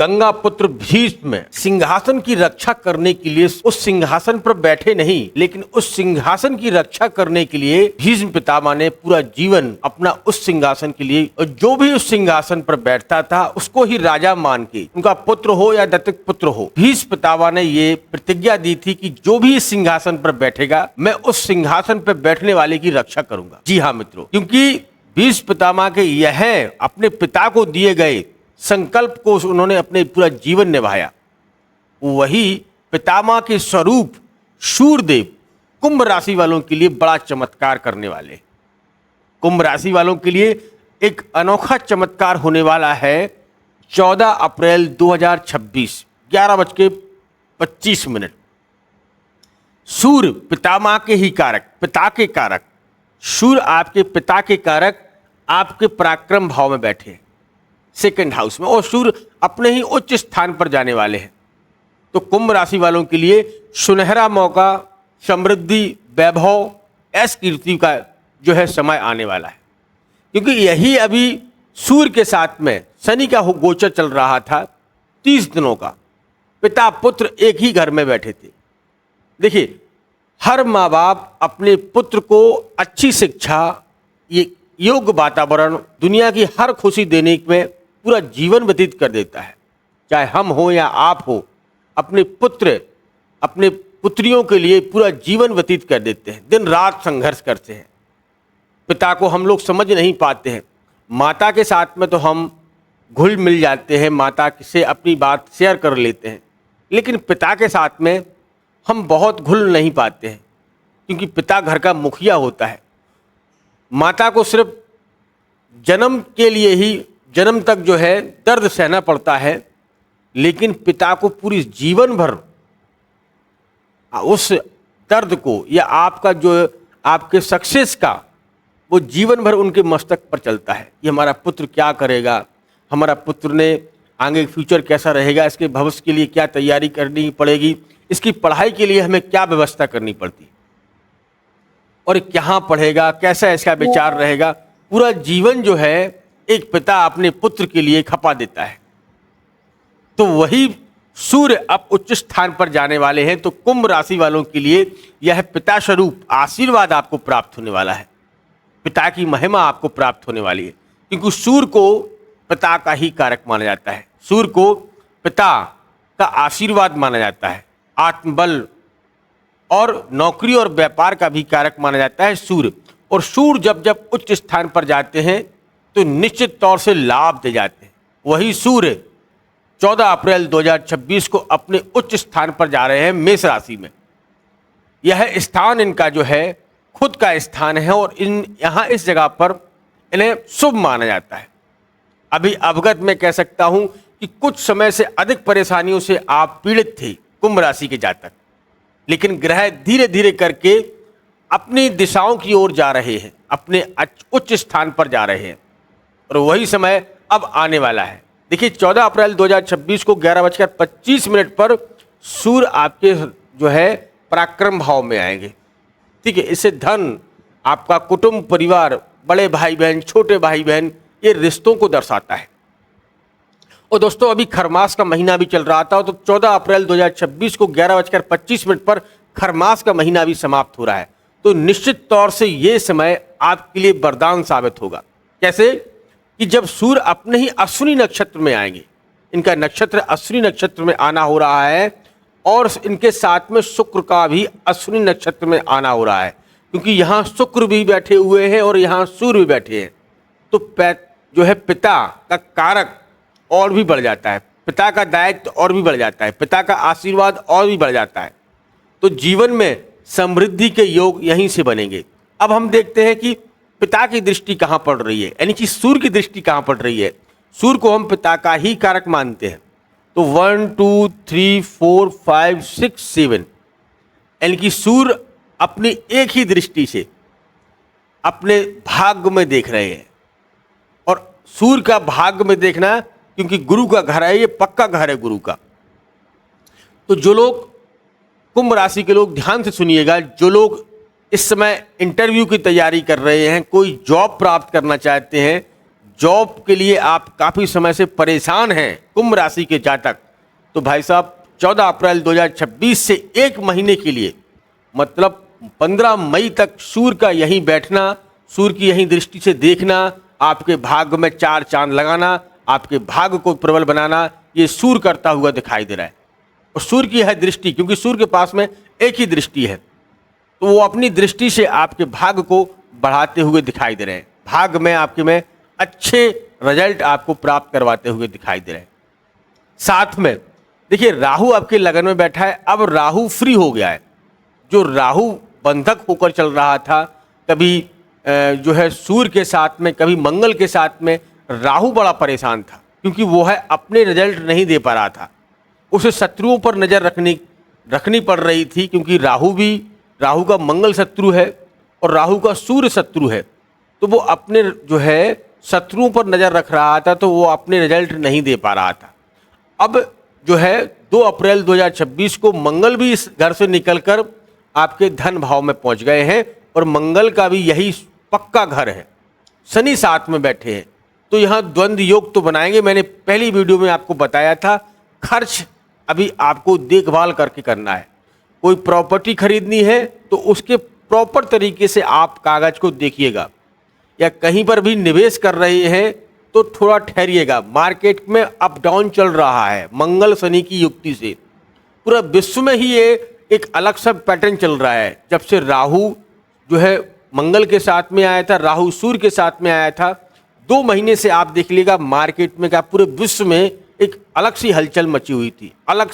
गंगा पुत्र भीष्म सिंहासन की रक्षा करने के लिए उस सिंहासन पर बैठे नहीं, लेकिन उस सिंहासन की रक्षा करने के लिए भीष्म पितामह ने पूरा जीवन अपना उस सिंहासन के लिए, और जो भी उस सिंहासन पर बैठता था उसको ही राजा मान के, उनका पुत्र हो या दत्तक पुत्र हो, भीष्म पितामह ने ये प्रतिज्ञा दी थी कि जो भी इस सिंहासन पर बैठेगा मैं उस सिंहासन पर बैठने वाले की रक्षा करूंगा। जी हाँ मित्रों, क्योंकि भीष्म पितामह के यह अपने पिता को दिए गए संकल्प को उन्होंने अपने पूरा जीवन निभाया। वही पितामह के स्वरूप सूर्यदेव कुंभ राशि वालों के लिए बड़ा चमत्कार करने वाले। कुंभ राशि वालों के लिए एक अनोखा चमत्कार होने वाला है 14 अप्रैल 2026 11:25। सूर्य पितामह के ही कारक, पिता के कारक, सूर्य आपके पिता के कारक आपके पराक्रम भाव में बैठे हैं सेकंड हाउस में, और सूर्य अपने ही उच्च स्थान पर जाने वाले हैं। तो कुंभ राशि वालों के लिए सुनहरा मौका, समृद्धि, वैभव, ऐश कीर्ति का जो है समय आने वाला है, क्योंकि यही अभी सूर्य के साथ में शनि का गोचर चल रहा था 30 दिनों का। पिता पुत्र एक ही घर में बैठे थे। देखिए, हर माँ बाप अपने पुत्र को अच्छी शिक्षा, ये योग्य वातावरण, दुनिया की हर खुशी देने में पूरा जीवन व्यतीत कर देता है। चाहे हम हो या आप हो, अपने पुत्र, अपने पुत्रियों के लिए पूरा जीवन व्यतीत कर देते हैं, दिन रात संघर्ष करते हैं। पिता को हम लोग समझ नहीं पाते हैं। माता के साथ में तो हम घुल मिल जाते हैं, माता से अपनी बात शेयर कर लेते हैं, लेकिन पिता के साथ में हम बहुत घुल नहीं पाते हैं, क्योंकि पिता घर का मुखिया होता है। माता को सिर्फ जन्म के लिए ही, जन्म तक जो है दर्द सहना पड़ता है, लेकिन पिता को पूरी जीवन भर उस दर्द को या आपका जो आपके सक्सेस का वो जीवन भर उनके मस्तक पर चलता है। ये हमारा पुत्र क्या करेगा, हमारा पुत्र ने आगे फ्यूचर कैसा रहेगा, इसके भविष्य के लिए क्या तैयारी करनी पड़ेगी, इसकी पढ़ाई के लिए हमें क्या व्यवस्था करनी पड़ती, और कहाँ पढ़ेगा, कैसा इसका विचार रहेगा। पूरा जीवन जो है एक पिता अपने पुत्र के लिए खपा देता है। तो वही सूर्य अब उच्च स्थान पर जाने वाले हैं, तो कुंभ राशि वालों के लिए यह पिता स्वरूप आशीर्वाद आपको प्राप्त होने वाला है। पिता की महिमा आपको प्राप्त होने वाली है, क्योंकि सूर्य को पिता का ही कारक माना जाता है। सूर्य को पिता का आशीर्वाद माना जाता है। आत्मबल और नौकरी और व्यापार का भी कारक माना जाता है सूर्य। और सूर्य जब जब उच्च स्थान पर जाते हैं तो निश्चित तौर से लाभ दे जाते हैं। वही सूर्य 14 अप्रैल 2026 को अपने उच्च स्थान पर जा रहे हैं मेष राशि में। यह स्थान इनका जो है खुद का स्थान है, और यहाँ इस जगह पर इन्हें शुभ माना जाता है। अभी अवगत मैं कह सकता हूँ कि कुछ समय से अधिक परेशानियों से आप पीड़ित थे कुंभ राशि के जातक, लेकिन ग्रह धीरे धीरे करके अपनी दिशाओं की ओर जा रहे हैं, अपने उच्च स्थान पर जा रहे हैं, और वही समय अब आने वाला है। देखिए, 14 अप्रैल 2026 को 11:25 पर सूर्य आपके जो है पराक्रम भाव में आएंगे। ठीक है, इससे धन, आपका कुटुंब, परिवार, बड़े भाई बहन, छोटे भाई बहन, ये रिश्तों को दर्शाता है। और दोस्तों, अभी खरमास का महीना भी चल रहा था, तो 14 अप्रैल 2026 को 11:25 पर खरमास का महीना भी समाप्त हो रहा है। तो निश्चित तौर से ये समय आपके लिए वरदान साबित होगा। कैसे कि जब सूर्य अपने ही अश्विनी नक्षत्र में आएंगे, इनका नक्षत्र अश्विनी नक्षत्र में आना हो रहा है, और इनके साथ में शुक्र का भी अश्विनी नक्षत्र में आना हो रहा है, क्योंकि यहाँ शुक्र भी बैठे हुए हैं और यहाँ सूर्य भी बैठे हैं। तो जो है पिता का कारक और भी बढ़ जाता है, पिता का दायित्व और भी बढ़ जाता है, पिता का आशीर्वाद और भी बढ़ जाता है। तो जीवन में समृद्धि के योग यहीं से बनेंगे। अब हम देखते हैं कि पिता की दृष्टि कहाँ पड़ रही है, यानी कि सूर्य की दृष्टि कहाँ पड़ रही है। सूर्य को हम पिता का ही कारक मानते हैं। तो 1 2 3 4 5 6 7, यानी कि सूर्य अपनी एक ही दृष्टि से अपने भाग्य में देख रहे हैं, और सूर्य का भाग्य में देखना, क्योंकि गुरु का घर है, ये पक्का घर है गुरु का। तो जो लोग कुंभ राशि के लोग ध्यान से सुनिएगा, जो लोग इस समय इंटरव्यू की तैयारी कर रहे हैं, कोई जॉब प्राप्त करना चाहते हैं, जॉब के लिए आप काफ़ी समय से परेशान हैं, कुंभ राशि के जातक, तो भाई साहब 14 अप्रैल 2026 से एक महीने के लिए मतलब 15 मई तक सूर्य का यहीं बैठना, सूर्य की यहीं दृष्टि से देखना, आपके भाग्य में 4 चांद लगाना, आपके भाग्य को प्रबल बनाना, ये सूर्य करता हुआ दिखाई दे रहा है। और सूर्य की है दृष्टि, क्योंकि सूर्य के पास में एक ही दृष्टि है, तो वो अपनी दृष्टि से आपके भाग्य को बढ़ाते हुए दिखाई दे रहे हैं। भाग्य में आपके में अच्छे रिजल्ट आपको प्राप्त करवाते हुए दिखाई दे रहे हैं। साथ में देखिए राहु आपके लगन में बैठा है, अब राहु फ्री हो गया है। जो राहु बंधक होकर चल रहा था, कभी जो है सूर्य के साथ में, कभी मंगल के साथ में, राहु बड़ा परेशान था, क्योंकि वो है अपने रिजल्ट नहीं दे पा रहा था। उसे शत्रुओं पर नज़र रखनी पड़ रही थी, क्योंकि राहु का मंगल शत्रु है और राहु का सूर्य शत्रु है, तो वो अपने जो है शत्रुओं पर नज़र रख रहा था, तो वो अपने रिजल्ट नहीं दे पा रहा था। अब जो है 2 अप्रैल 2026 को मंगल भी इस घर से निकलकर आपके धन भाव में पहुंच गए हैं, और मंगल का भी यही पक्का घर है। शनि साथ में बैठे हैं, तो यहाँ द्वंद्व योग तो बनाएंगे। मैंने पहली वीडियो में आपको बताया था, खर्च अभी आपको देखभाल करके करना है। कोई प्रॉपर्टी खरीदनी है तो उसके प्रॉपर तरीके से आप कागज को देखिएगा, या कहीं पर भी निवेश कर रहे हैं तो थोड़ा ठहरिएगा। मार्केट में अप डाउन चल रहा है मंगल शनि की युक्ति से, पूरा विश्व में ही ये एक अलग सा पैटर्न चल रहा है। जब से राहु जो है मंगल के साथ में आया था, राहु सूर्य के साथ में आया था, 2 महीने से आप देख लीजिएगा मार्केट में क्या पूरे विश्व में एक अलग सी हलचल मची हुई थी, अलग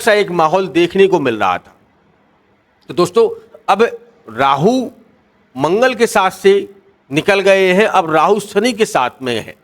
सा एक माहौल देखने को मिल रहा था। तो दोस्तों अब राहु मंगल के साथ से निकल गए हैं, अब राहु शनि के साथ में है,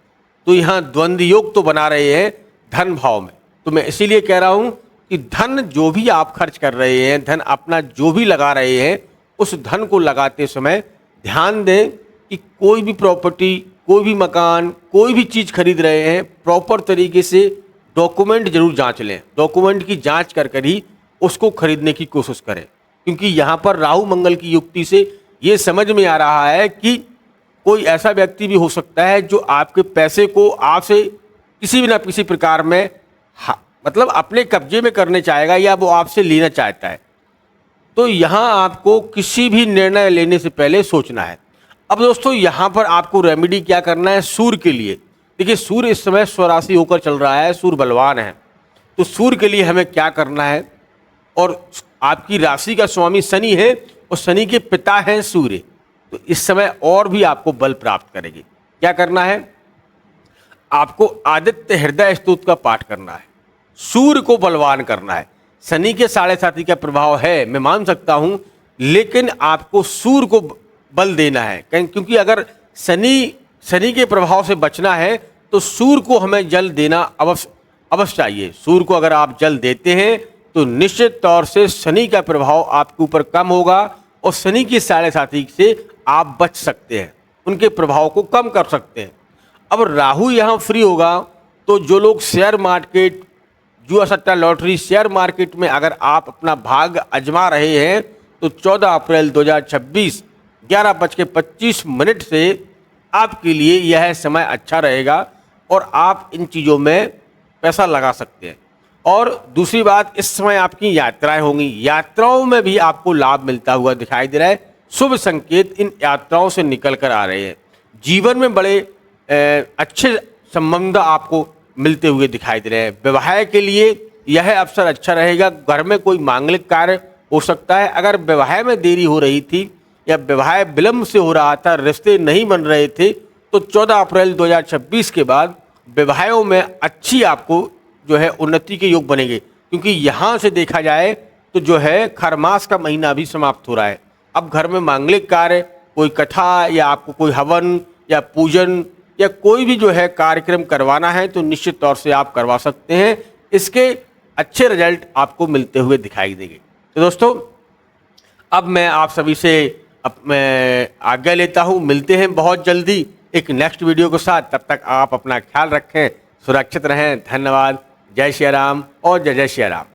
तो यहाँ द्वंद्व योग तो बना रहे हैं धन भाव में। तो मैं इसीलिए कह रहा हूँ कि धन जो भी आप खर्च कर रहे हैं, धन अपना जो भी लगा रहे हैं, उस धन को लगाते समय ध्यान दें कि कोई भी प्रॉपर्टी, कोई भी मकान, कोई भी चीज़ खरीद रहे हैं, प्रॉपर तरीके से डॉक्यूमेंट जरूर जांच लें। डॉक्यूमेंट की जांच कर ही उसको खरीदने की कोशिश करें, क्योंकि यहाँ पर राहु मंगल की युक्ति से ये समझ में आ रहा है कि कोई ऐसा व्यक्ति भी हो सकता है जो आपके पैसे को आपसे किसी भी ना किसी प्रकार में मतलब अपने कब्जे में करने चाहेगा, या वो आपसे लेना चाहता है। तो यहाँ आपको किसी भी निर्णय लेने से पहले सोचना है। अब दोस्तों यहाँ पर आपको रेमेडी क्या करना है सूर्य के लिए। देखिए सूर्य इस समय स्वराशि होकर चल रहा है, सूर्य बलवान है, तो सूर्य के लिए हमें क्या करना है, और आपकी राशि का स्वामी शनि है और शनि के पिता हैं सूर्य, तो इस समय और भी आपको बल प्राप्त करेगी। क्या करना है, आपको आदित्य हृदय स्तोत्र का पाठ करना है, सूर्य को बलवान करना है। शनि के 7.5 का प्रभाव है, मैं मान सकता हूं, लेकिन आपको सूर्य को बल देना है, क्योंकि अगर शनि के प्रभाव से बचना है तो सूर्य को हमें जल देना अवश्य चाहिए। सूर्य को अगर आप जल देते हैं तो निश्चित तौर से शनि का प्रभाव आपके ऊपर कम होगा, और शनि की 7.5 से आप बच सकते हैं, उनके प्रभाव को कम कर सकते हैं। अब राहु यहाँ फ्री होगा, तो जो लोग शेयर मार्केट, जुआ सट्टा लॉटरी, शेयर मार्केट में अगर आप अपना भाग्य आजमा रहे हैं, तो 14 अप्रैल 2026 11:25 से आपके लिए यह समय अच्छा रहेगा, और आप इन चीज़ों में पैसा लगा सकते हैं। और दूसरी बात, इस समय आपकी यात्राएं होंगी, यात्राओं में भी आपको लाभ मिलता हुआ दिखाई दे रहा है। शुभ संकेत इन यात्राओं से निकल कर आ रहे हैं। जीवन में बड़े अच्छे संबंध आपको मिलते हुए दिखाई दे रहे हैं। विवाह के लिए यह अवसर अच्छा रहेगा। घर में कोई मांगलिक कार्य हो सकता है। अगर विवाह में देरी हो रही थी या विवाह विलंब से हो रहा था, रिश्ते नहीं बन रहे थे, तो 14 अप्रैल 2026 के बाद विवाहों में अच्छी आपको जो है उन्नति के योग बनेंगे। क्योंकि यहाँ से देखा जाए तो जो है खरमास का महीना भी समाप्त हो रहा है। अब घर में मांगलिक कार्य, कोई कथा या आपको कोई हवन या पूजन या कोई भी जो है कार्यक्रम करवाना है तो निश्चित तौर से आप करवा सकते हैं। इसके अच्छे रिजल्ट आपको मिलते हुए दिखाई देंगे। तो दोस्तों अब मैं आप सभी से मैं आज्ञा लेता हूँ। मिलते हैं बहुत जल्दी एक नेक्स्ट वीडियो के साथ। तब तक आप अपना ख्याल रखें, सुरक्षित रहें। धन्यवाद। जय श्री राम और जय जय श्री राम।